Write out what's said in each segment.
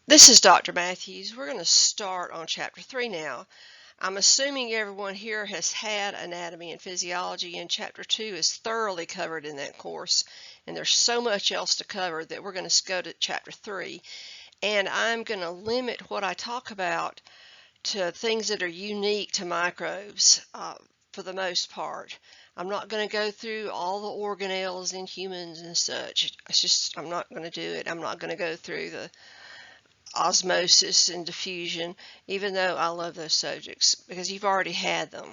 This is Dr. Matthews. We're going to start on Chapter 3 now. I'm assuming everyone here has had anatomy and physiology, and Chapter 2 is thoroughly covered in that course, and there's so much else to cover that we're going to go to Chapter 3, and I'm going to limit what I talk about to things that are unique to microbes for the most part. I'm not going to go through all the organelles in humans and such. I'm not going to do it. I'm not going to go through the osmosis and diffusion, even though I love those subjects because you've already had them.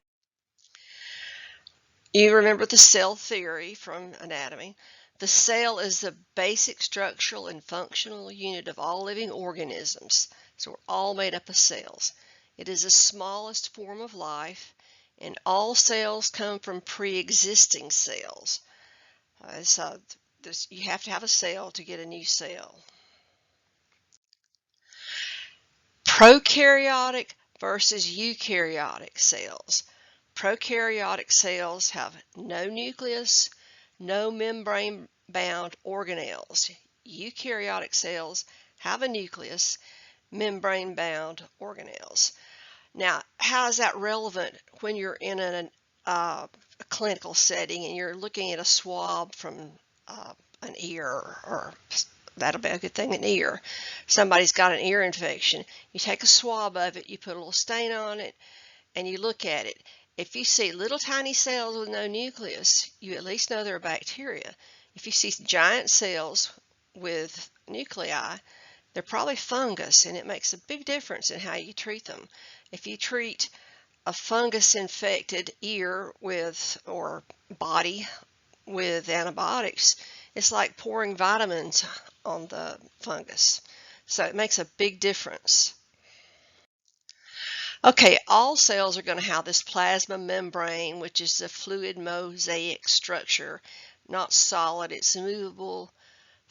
You remember the cell theory from anatomy. The cell is the basic structural and functional unit of all living organisms. So we're all made up of cells. It is the smallest form of life, and all cells come from pre-existing cells. So you have to have a cell to get a new cell. Prokaryotic versus eukaryotic cells. Prokaryotic cells have no nucleus, no membrane-bound organelles. Eukaryotic cells have a nucleus, membrane-bound organelles. Now, how is that relevant when you're in a clinical setting and you're looking at a swab from an ear, or that'll be a good thing, an ear. Somebody's got an ear infection. You take a swab of it, you put a little stain on it, and you look at it. If you see little tiny cells with no nucleus, you at least know they're bacteria. If you see giant cells with nuclei, they're probably fungus, and it makes a big difference in how you treat them. If you treat a fungus-infected ear or body with antibiotics, it's like pouring vitamins on the fungus. So it makes a big difference. Okay, all cells are going to have this plasma membrane, which is the fluid mosaic structure. Not solid, it's a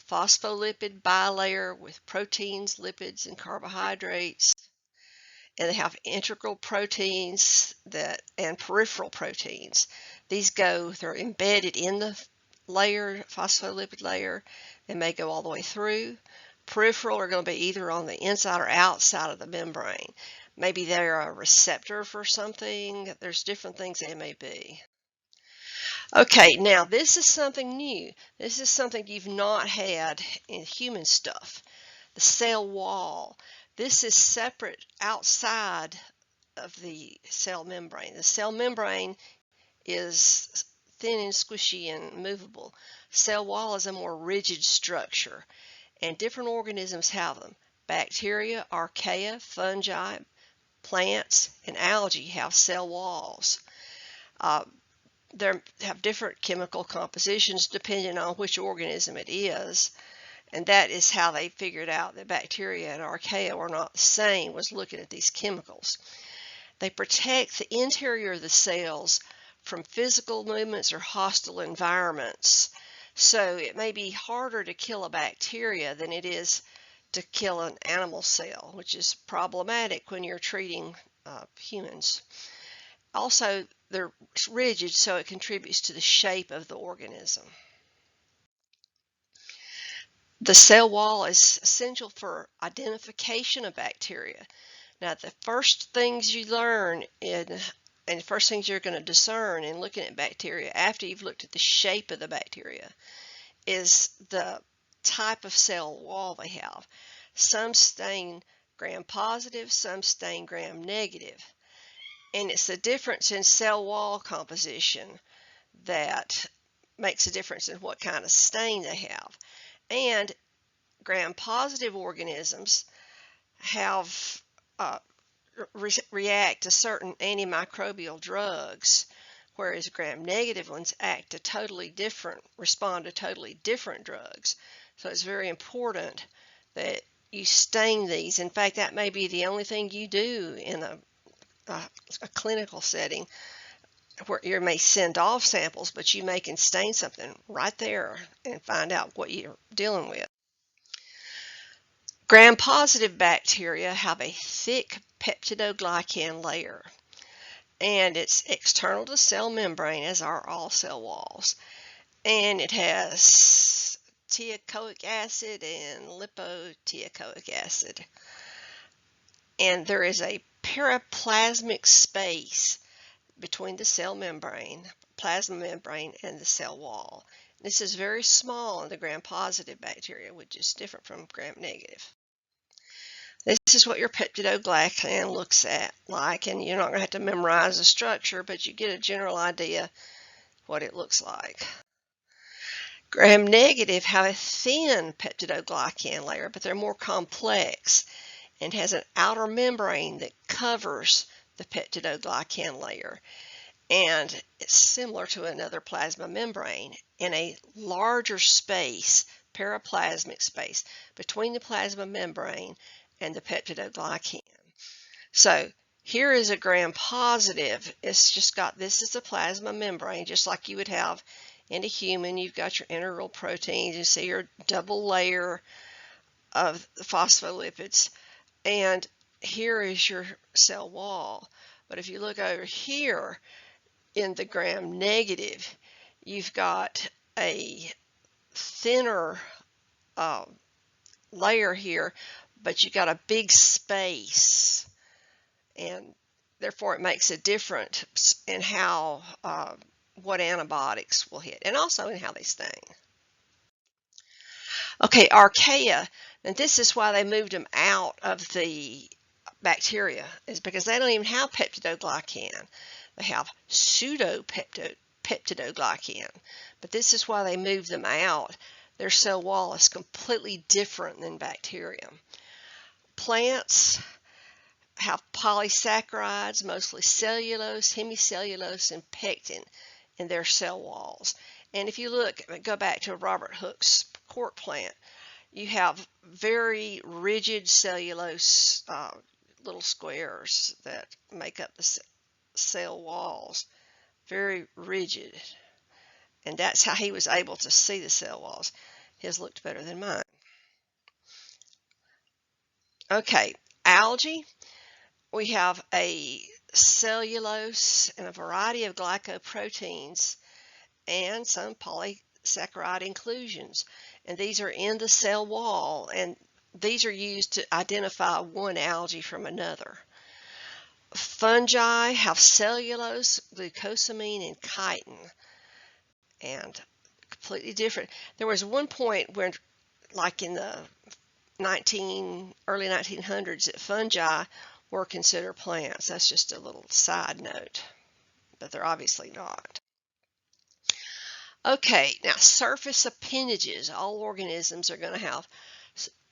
phospholipid bilayer with proteins, lipids, and carbohydrates. And they have integral proteins and peripheral proteins. They're embedded in the phospholipid layer. They may go all the way through. Peripheral are going to be either on the inside or outside of the membrane. Maybe they're a receptor for something. There's different things they may be. Okay, now this is something new. This is something you've not had in human stuff. The cell wall. This is separate outside of the cell membrane. The cell membrane is thin and squishy and movable. Cell wall is a more rigid structure, and different organisms have them. Bacteria, archaea, fungi, plants, and algae have cell walls. They have different chemical compositions depending on which organism it is, and that is how they figured out that bacteria and archaea were not the same, was looking at these chemicals. They protect the interior of the cells from physical movements or hostile environments. So it may be harder to kill a bacteria than it is to kill an animal cell, which is problematic when you're treating humans. Also, they're rigid, so it contributes to the shape of the organism. The cell wall is essential for identification of bacteria. Now, the first things you learn and the first things you're going to discern in looking at bacteria after you've looked at the shape of the bacteria is the type of cell wall they have. Some stain gram-positive, some stain gram-negative. And it's the difference in cell wall composition that makes a difference in what kind of stain they have. And gram-positive organisms have react to certain antimicrobial drugs, whereas gram-negative ones respond to totally different drugs. So it's very important that you stain these. In fact, that may be the only thing you do in a clinical setting, where you may send off samples, but you may can stain something right there and find out what you're dealing with. Gram-positive bacteria have a thick peptidoglycan layer, and it's external to cell membrane, as are all cell walls, and it has teichoic acid and lipoteichoic acid. And there is a periplasmic space between the cell membrane, plasma membrane, and the cell wall. This is very small in the gram-positive bacteria, which is different from gram-negative. This is what your peptidoglycan looks like, and you're not going to have to memorize the structure, but you get a general idea what it looks like. Gram-negative have a thin peptidoglycan layer, but they're more complex and has an outer membrane that covers the peptidoglycan layer. And it's similar to another plasma membrane in a larger space, periplasmic space, between the plasma membrane and the peptidoglycan. So here is a gram-positive. It's just got, this is a plasma membrane, just like you would have in a human. You've got your integral proteins. You see your double layer of the phospholipids. And here is your cell wall. But if you look over here in the gram-negative, you've got a thinner layer here, but you've got a big space. And therefore it makes a difference in how what antibiotics will hit, and also in how they sting. Okay, archaea, and this is why they moved them out of the bacteria, is because they don't even have peptidoglycan. They have pseudo-peptidoglycan, but this is why they moved them out. Their cell wall is completely different than bacteria. Plants have polysaccharides, mostly cellulose, hemicellulose, and pectin in their cell walls. And if you go back to Robert Hooke's cork plant, you have very rigid cellulose little squares that make up the cell walls, very rigid. And that's how he was able to see the cell walls. His looked better than mine. Okay, algae. We have a cellulose and a variety of glycoproteins and some polysaccharide inclusions. And these are in the cell wall, and these are used to identify one algae from another. Fungi have cellulose, glucosamine, and chitin, and completely different. There was one point where, like in the early 1900s, that fungi were considered plants. That's just a little side note, but they're obviously not. Okay, now surface appendages. All organisms are going to have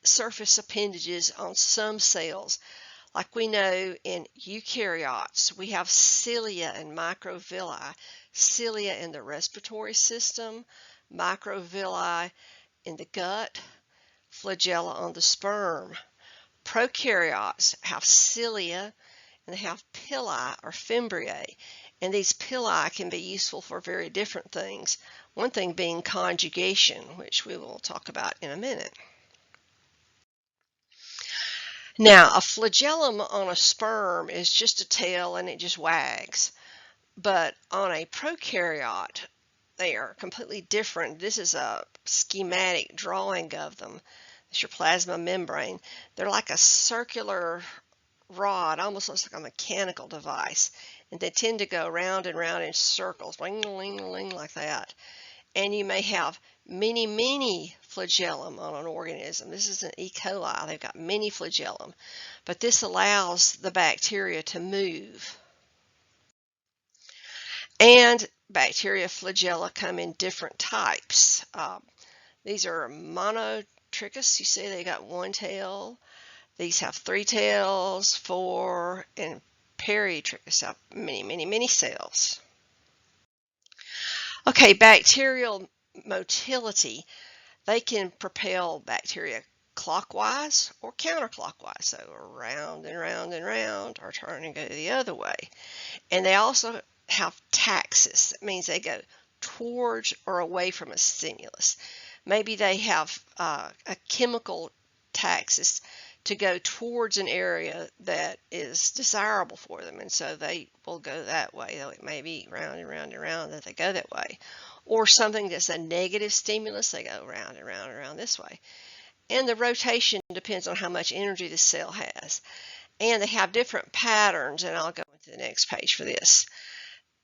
surface appendages on some cells. Like we know in eukaryotes, we have cilia and microvilli. Cilia in the respiratory system, microvilli in the gut, flagella on the sperm. Prokaryotes have cilia and they have pili or fimbriae. And these pili can be useful for very different things. One thing being conjugation, which we will talk about in a minute. Now, a flagellum on a sperm is just a tail and it just wags. But on a prokaryote, they are completely different. This is a schematic drawing of them. It's your plasma membrane. They're like a circular rod, almost looks like a mechanical device. And they tend to go round and round in circles, ling-a-ling-a-ling, like that. And you may have many flagellum on an organism. This is an E. coli. They've got many flagellum. But this allows the bacteria to move. And bacteria flagella come in different types. These are monotrichous. You see they got one tail. These have 3 tails, 4, and peritrichous have many cells. Okay, bacterial motility. They can propel bacteria clockwise or counterclockwise, so around and round and round, or turn and go the other way. And they also have taxis. That means they go towards or away from a stimulus. Maybe they have a chemical taxis to go towards an area that is desirable for them, and so they will go that way. Though it may be round and round and round that they go that way. or something that's a negative stimulus, they go round and round and round this way. And the rotation depends on how much energy the cell has. And they have different patterns, and I'll go into the next page for this.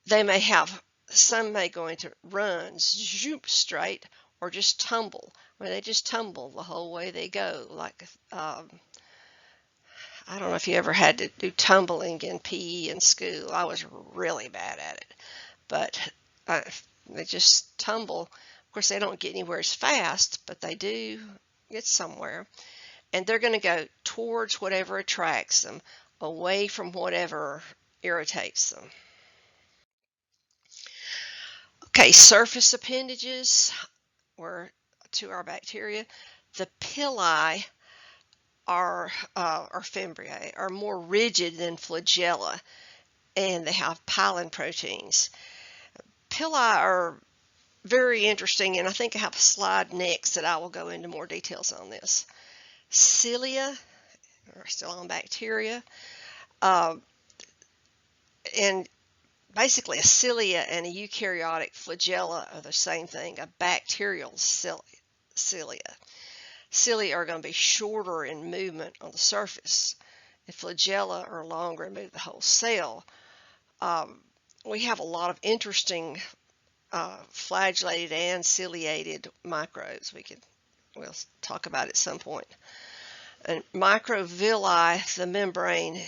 They may have, some may go into runs, zoop, straight, or just tumble. I mean, they just tumble the whole way they go. Like, I don't know if you ever had to do tumbling in PE in school. I was really bad at it. But they just tumble. Of course, they don't get anywhere as fast, but they do get somewhere. And they're going to go towards whatever attracts them, away from whatever irritates them. Okay, surface appendages were to our bacteria. The pili are or fimbriae are more rigid than flagella, and they have pilin proteins. Pili are very interesting, and I think I have a slide next that I will go into more details on this. Cilia are still on bacteria, and basically a cilia and a eukaryotic flagella are the same thing, a bacterial cilia. Cilia are going to be shorter in movement on the surface, and flagella are longer and move the whole cell. We have a lot of interesting flagellated and ciliated microbes. We'll talk about it at some point. And microvilli, the membrane,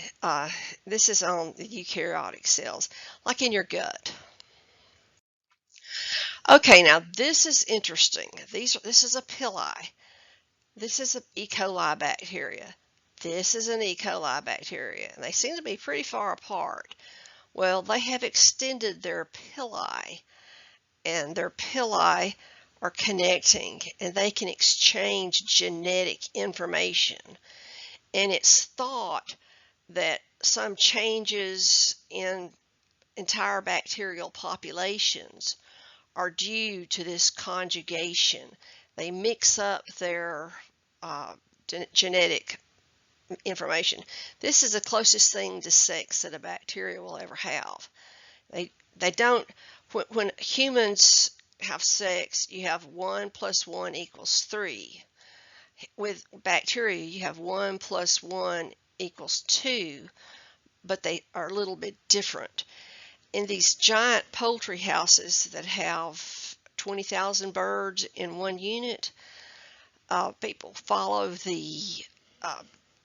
this is on the eukaryotic cells, like in your gut. Okay, now this is interesting. This is a pili. This is an E. coli bacteria. This is an E. coli bacteria, and they seem to be pretty far apart. Well, they have extended their pili, and their pili are connecting, and they can exchange genetic information. And it's thought that some changes in entire bacterial populations are due to this conjugation. They mix up their genetic information. This is the closest thing to sex that a bacteria will ever have. They don't, when humans have sex, you have 1 + 1 = 3. With bacteria, you have 1 + 1 = 2, but they are a little bit different. In these giant poultry houses that have 20,000 birds in one unit, people follow the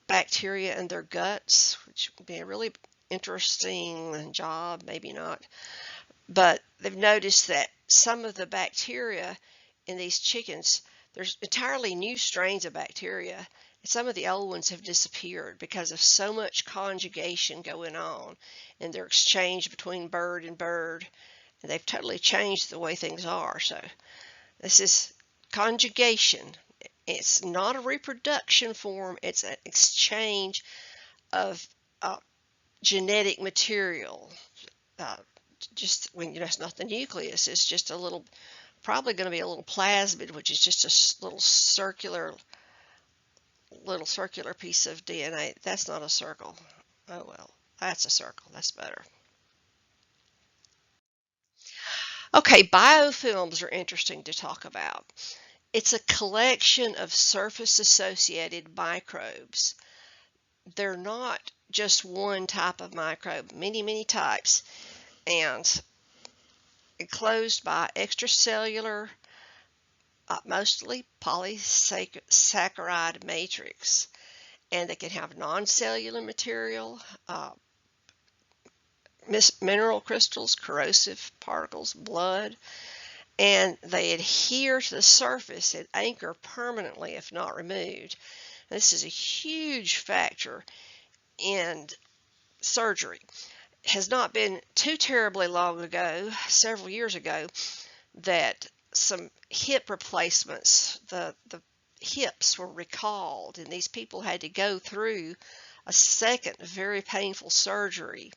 bacteria in their guts, which would be a really interesting job, maybe not. But they've noticed that some of the bacteria in these chickens, there's entirely new strains of bacteria, and some of the old ones have disappeared because of so much conjugation going on in their exchange between bird and bird, and they've totally changed the way things are. So this is conjugation. It's not a reproduction form, it's an exchange of genetic material. Just when it's not the nucleus, it's just a little, probably going to be a little plasmid, which is just a little circular piece of DNA. That's not a circle. Oh well, that's a circle. That's better. Okay, biofilms are interesting to talk about. It's a collection of surface-associated microbes. They're not just one type of microbe, many types, and enclosed by extracellular, mostly polysaccharide matrix. And they can have non-cellular material, mineral crystals, corrosive particles, blood, and they adhere to the surface and anchor permanently if not removed. This is a huge factor in surgery. It has not been too terribly long ago, several years ago, that some hip replacements, the hips were recalled, and these people had to go through a second very painful surgery.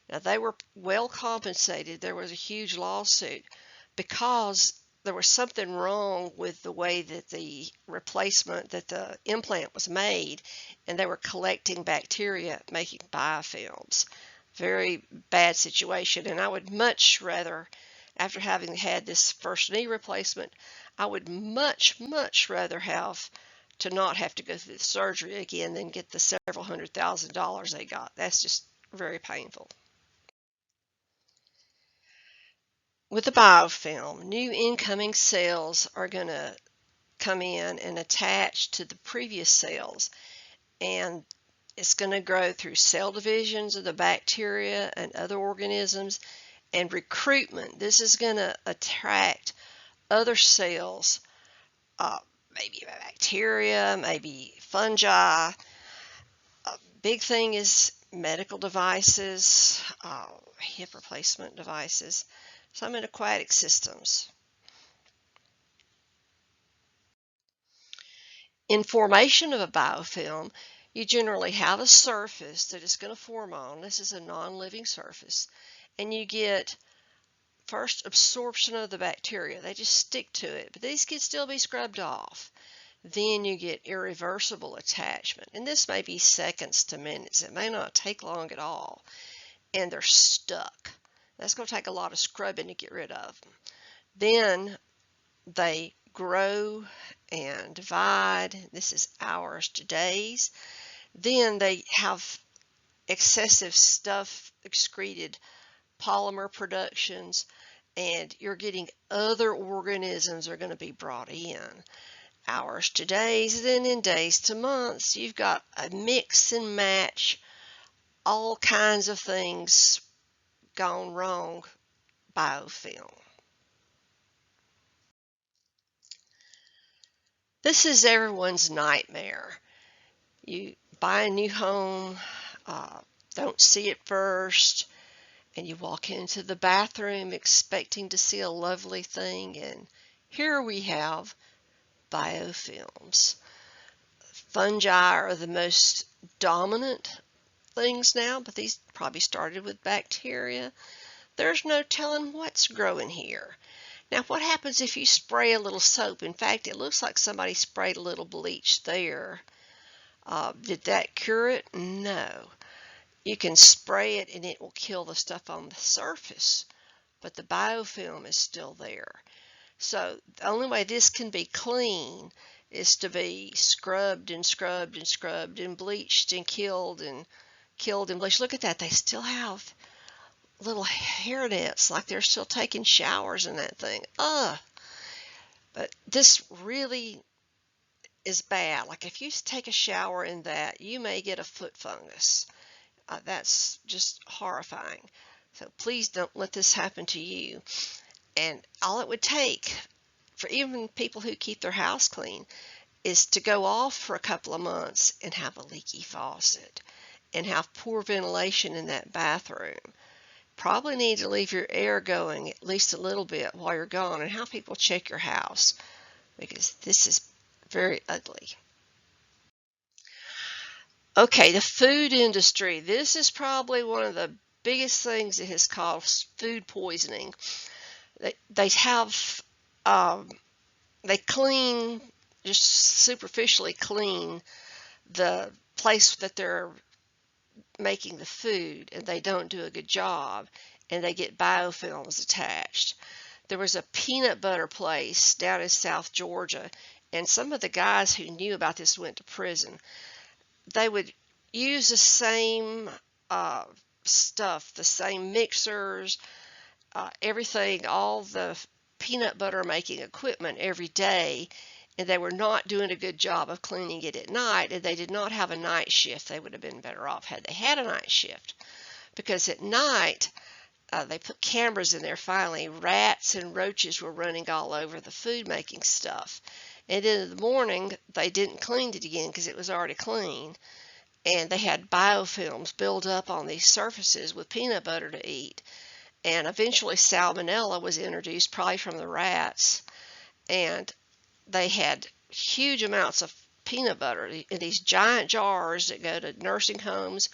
Now, they were well compensated. There was a huge lawsuit because there was something wrong with the way that the replacement, that the implant was made, and they were collecting bacteria, making biofilms. Very bad situation, and I would much rather, after having had this first knee replacement, I would much rather have to not have to go through the surgery again than get the several $100,000 they got. That's just very painful. With the biofilm, new incoming cells are going to come in and attach to the previous cells, and it's going to grow through cell divisions of the bacteria and other organisms and recruitment. This is going to attract other cells, maybe bacteria, maybe fungi. A big thing is medical devices, hip replacement devices, some in aquatic systems. In formation of a biofilm, you generally have a surface that it's going to form on. This is a non-living surface. And you get first absorption of the bacteria. They just stick to it, but these can still be scrubbed off. Then you get irreversible attachment. And this may be seconds to minutes. It may not take long at all. And they're stuck. That's going to take a lot of scrubbing to get rid of them. Then they grow and divide. This is hours to days. Then they have excessive stuff excreted, polymer productions, and you're getting other organisms are going to be brought in. Hours to days, then in days to months, you've got a mix and match, all kinds of things gone wrong biofilm. This is everyone's nightmare. You buy a new home, don't see it first, and you walk into the bathroom expecting to see a lovely thing, and here we have biofilms. Fungi are the most dominant things now, but these probably started with bacteria. There's no telling what's growing here. Now, what happens if you spray a little soap? In fact, it looks like somebody sprayed a little bleach there. Did that cure it? No. You can spray it and it will kill the stuff on the surface, but the biofilm is still there. So the only way this can be clean is to be scrubbed and scrubbed and scrubbed and bleached and killed and bleached. Look at that. They still have little hair nets, like they're still taking showers in that thing. But this really is bad. Like if you take a shower in that, you may get a foot fungus. That's just horrifying. So please don't let this happen to you. And all it would take for even people who keep their house clean is to go off for a couple of months and have a leaky faucet and have poor ventilation in that bathroom. Probably need to leave your air going at least a little bit while you're gone, and have people check your house, because this is very ugly. Okay, the food industry. This is probably one of the biggest things that has caused food poisoning. They clean, just superficially clean the place that they're making the food, and they don't do a good job, and they get biofilms attached. There was a peanut butter place down in South Georgia, and some of the guys who knew about this went to prison. They would use the same stuff, the same mixers, everything, all the peanut butter making equipment every day, and they were not doing a good job of cleaning it at night, and they did not have a night shift. They would have been better off had they had a night shift, because at night they put cameras in there. Finally, rats and roaches were running all over the food making stuff, and then in the morning they didn't clean it again because it was already clean, and they had biofilms build up on these surfaces with peanut butter to eat, and eventually salmonella was introduced, probably from the rats, and they had huge amounts of peanut butter in these giant jars that go to nursing homes,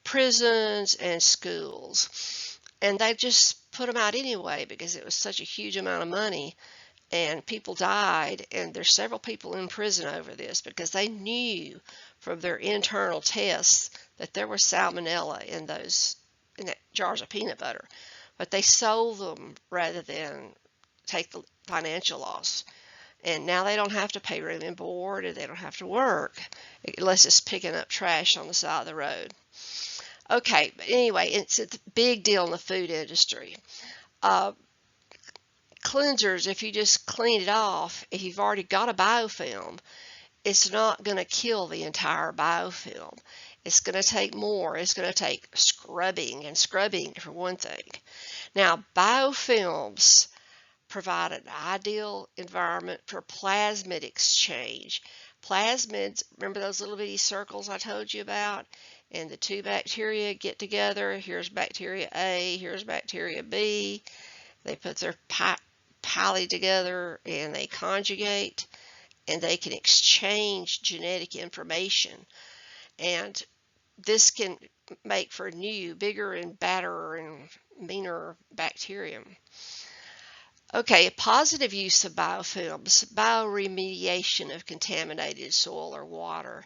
prisons, and schools. And they just put them out anyway because it was such a huge amount of money, and people died, and there's several people in prison over this because they knew from their internal tests that there was salmonella in that jars of peanut butter. but they sold them rather than take the financial loss. And now they don't have to pay room and board, and they don't have to work unless it's picking up trash on the side of the road. Okay, but anyway, it's a big deal in the food industry. Cleansers, if you just clean it off, if you've already got a biofilm, it's not going to kill the entire biofilm. It's going to take more. It's going to take scrubbing, and scrubbing for one thing. Now, biofilms provide an ideal environment for plasmid exchange. Plasmids, remember those little bitty circles I told you about? And the two bacteria get together. Here's bacteria A, here's bacteria B. They put their pili together and they conjugate, and they can exchange genetic information. And this can make for new, bigger and badder and meaner bacterium. Okay, a positive use of biofilms, bioremediation of contaminated soil or water.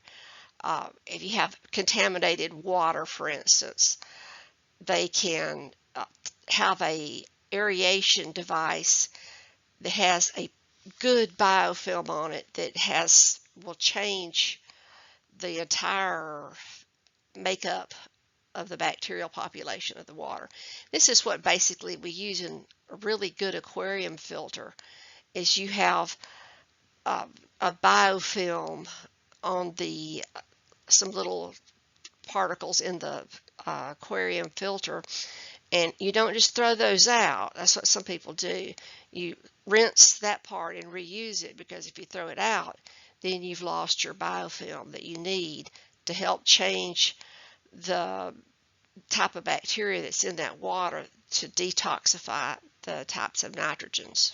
If you have contaminated water, for instance, they can have a aeration device that has a good biofilm on it that will change the entire makeup of the bacterial population of the water. This is what basically we use in a really good aquarium filter, is you have a biofilm on some little particles in the aquarium filter, and you don't just throw those out. That's what some people do. You rinse that part and reuse it, because if you throw it out, then you've lost your biofilm that you need to help change the type of bacteria that's in that water to detoxify the types of nitrogens.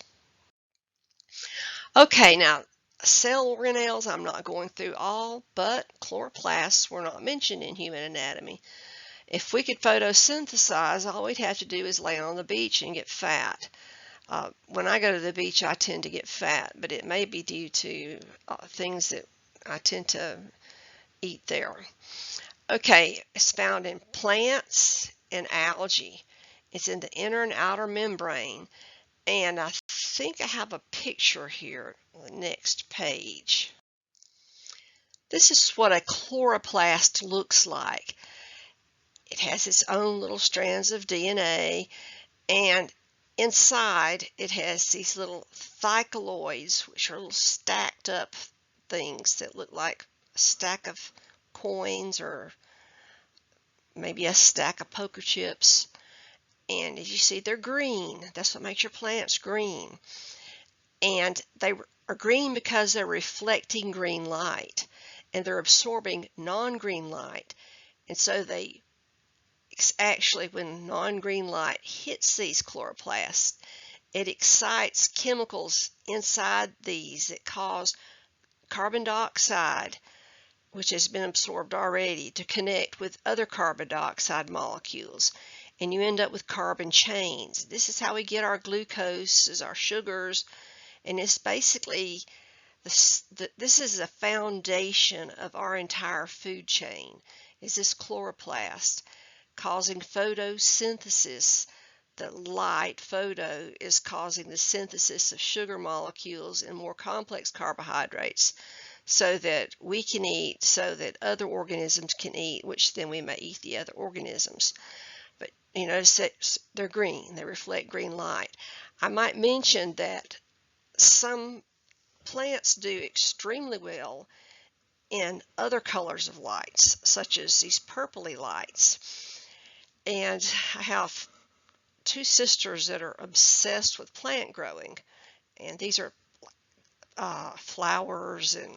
Okay, now cell organelles, I'm not going through all, but chloroplasts were not mentioned in human anatomy. If we could photosynthesize, all we'd have to do is lay on the beach and get fat. When I go to the beach, I tend to get fat, but it may be due to things that I tend to eat there. Okay, it's found in plants and algae. It's in the inner and outer membrane, and I think I have a picture here on the next page. This is what a chloroplast looks like. It has its own little strands of DNA, and inside it has these little thylakoids, which are little stacked up things that look like a stack of coins or maybe a stack of poker chips. And as you see, they're green. That's what makes your plants green. And they are green because they're reflecting green light, and they're absorbing non-green light. And so they actually, when non-green light hits these chloroplasts, it excites chemicals inside these that cause carbon dioxide, which has been absorbed already, to connect with other carbon dioxide molecules, and you end up with carbon chains. This is how we get our glucose, our sugars, and it's basically this is the foundation of our entire food chain, is this chloroplast causing photosynthesis. The light photo is causing the synthesis of sugar molecules and more complex carbohydrates, so that we can eat, so that other organisms can eat, which then we may eat the other organisms. But you notice that they're green, they reflect green light. I might mention that some plants do extremely well in other colors of lights, such as these purpley lights. And I have two sisters that are obsessed with plant growing, and these are flowers and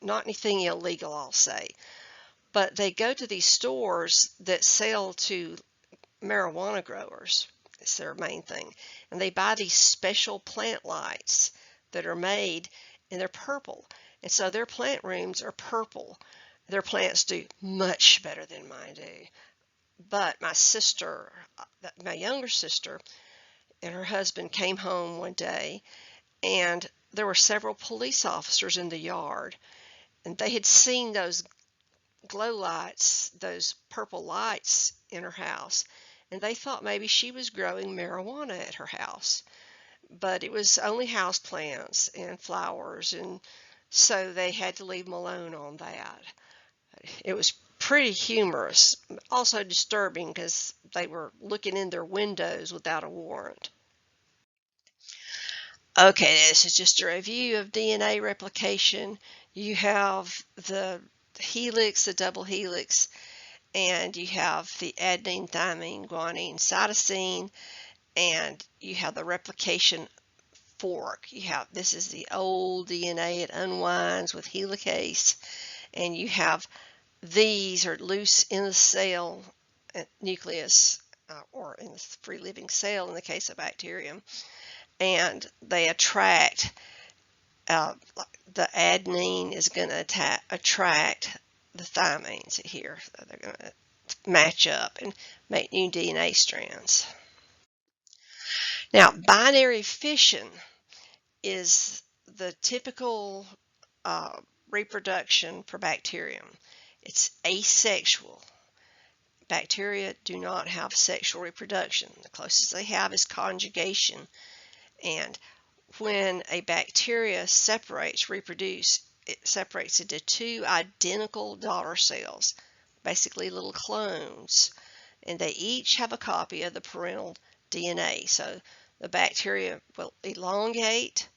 not anything illegal, I'll say, but they go to these stores that sell to marijuana growers. It's their main thing, and they buy these special plant lights that are made, and they're purple, and so their plant rooms are purple. Their plants do much better than mine do. But my sister, my younger sister, and her husband came home one day, and there were several police officers in the yard, and they had seen those glow lights, those purple lights in her house, and they thought maybe she was growing marijuana at her house. But it was only house plants and flowers, and so they had to leave them alone on that. It was pretty humorous, also disturbing because they were looking in their windows without a warrant. Okay, this is just a review of DNA replication. You have the helix, the double helix, and you have the adenine, thymine, guanine, cytosine, and you have the replication fork. This is the old DNA. It unwinds with helicase, and you have these are loose in the cell nucleus, or in the free living cell in the case of bacterium, and they attract. The adenine is going to attract the thymines here. So they're going to match up and make new DNA strands. Now, binary fission is the typical reproduction for bacterium. It's asexual. Bacteria do not have sexual reproduction. The closest they have is conjugation. And when a bacteria reproduce, it separates into two identical daughter cells, basically little clones, and they each have a copy of the parental DNA. So the bacteria will elongate,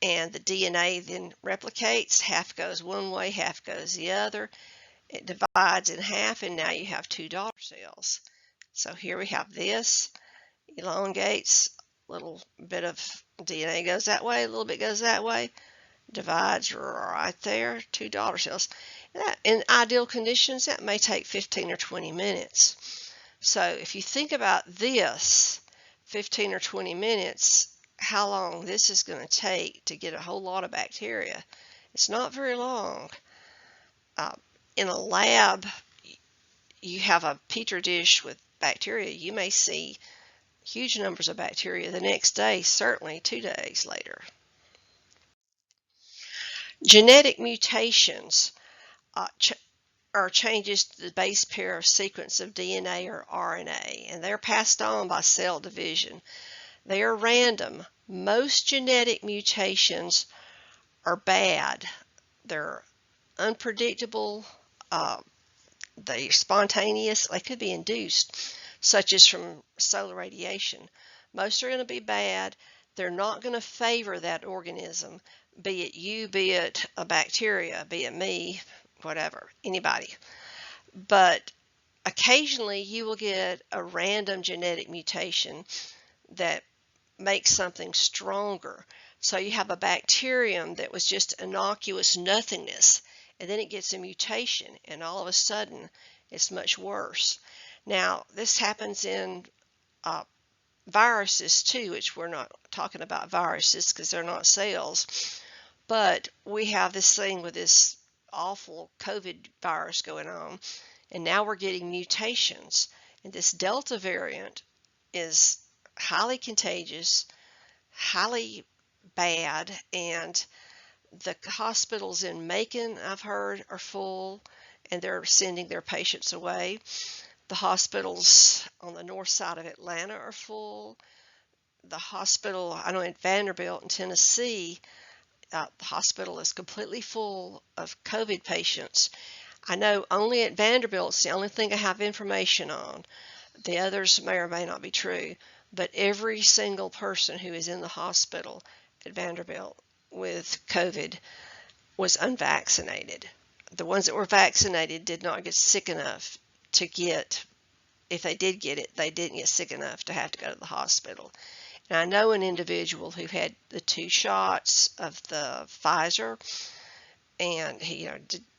and the DNA then replicates. Half goes one way, half goes the other. It divides in half, and now you have two daughter cells. So here we have this, elongates, a little bit of DNA goes that way, a little bit goes that way, divides right there, two daughter cells. In ideal conditions, that may take 15 or 20 minutes. So if you think about this, 15 or 20 minutes, how long this is going to take to get a whole lot of bacteria. It's not very long. In a lab, you have a petri dish with bacteria. You may see huge numbers of bacteria the next day, certainly 2 days later. Genetic mutations are changes to the base pair of sequence of DNA or RNA, and they're passed on by cell division. They are random. Most genetic mutations are bad. They're unpredictable. They're spontaneous. They could be induced, such as from solar radiation. Most are going to be bad. They're not going to favor that organism, be it you, be it a bacteria, be it me, whatever, anybody. But occasionally you will get a random genetic mutation that makes something stronger. So you have a bacterium that was just innocuous nothingness, and then it gets a mutation, and all of a sudden it's much worse. Now, this happens in viruses too, which we're not talking about viruses because they're not cells, but we have this thing with this awful COVID virus going on, and now we're getting mutations, and this Delta variant is highly contagious, highly bad, and the hospitals in Macon, I've heard, are full, and they're sending their patients away. The hospitals on the north side of Atlanta are full. The hospital, I know in Vanderbilt in Tennessee, the hospital is completely full of COVID patients. I know only at Vanderbilt, it's the only thing I have information on. The others may or may not be true, but every single person who is in the hospital at Vanderbilt with COVID was unvaccinated. The ones that were vaccinated did not get sick enough to get, if they did get it, they didn't get sick enough to have to go to the hospital. And I know an individual who had the 2 shots of the Pfizer, and he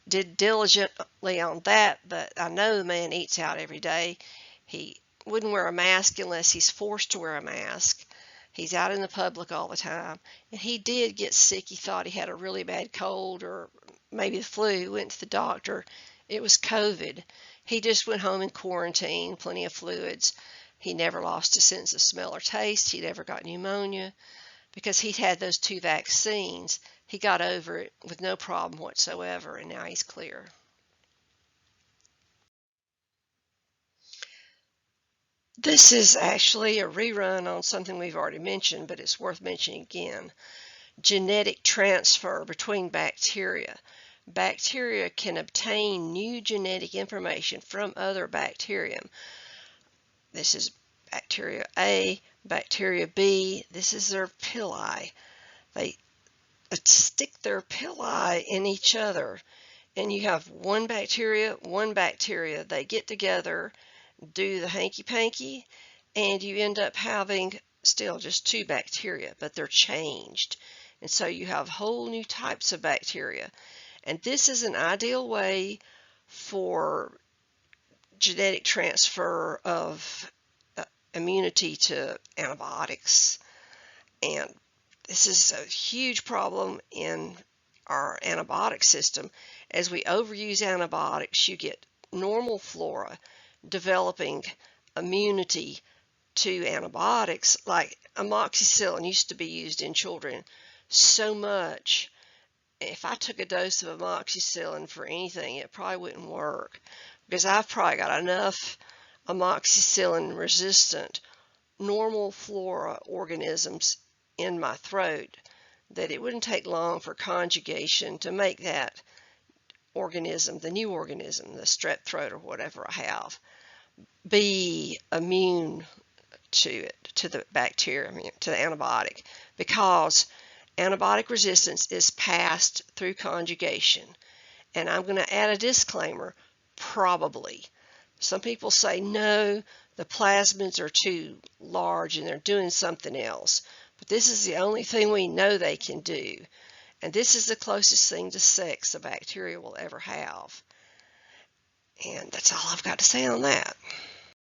did diligently on that, but I know the man eats out every day. He wouldn't wear a mask unless he's forced to wear a mask. He's out in the public all the time, and he did get sick. He thought he had a really bad cold or maybe the flu. Went to the doctor. It was COVID. He just went home and quarantined, plenty of fluids. He never lost his sense of smell or taste. He never got pneumonia because he'd had those 2 vaccines. He got over it with no problem whatsoever, and now he's clear. This is actually a rerun on something we've already mentioned, but it's worth mentioning again. Genetic transfer between bacteria. Bacteria can obtain new genetic information from other bacterium. This is bacteria A, bacteria B. This is their pili. They stick their pili in each other, and you have one bacteria. They get together, do the hanky-panky, and you end up having still just two bacteria, but they're changed. And so you have whole new types of bacteria. And this is an ideal way for genetic transfer of immunity to antibiotics. And this is a huge problem in our antibiotic system. As we overuse antibiotics, you get normal flora developing immunity to antibiotics. Like amoxicillin used to be used in children so much. If I took a dose of amoxicillin for anything, it probably wouldn't work, because I've probably got enough amoxicillin resistant normal flora organisms in my throat that it wouldn't take long for conjugation to make that organism, the new organism, the strep throat or whatever I have, be immune to it, to the bacteria, to the antibiotic, because antibiotic resistance is passed through conjugation. And I'm going to add a disclaimer, probably. Some people say, no, the plasmids are too large and they're doing something else. But this is the only thing we know they can do. And this is the closest thing to sex a bacteria will ever have. And that's all I've got to say on that.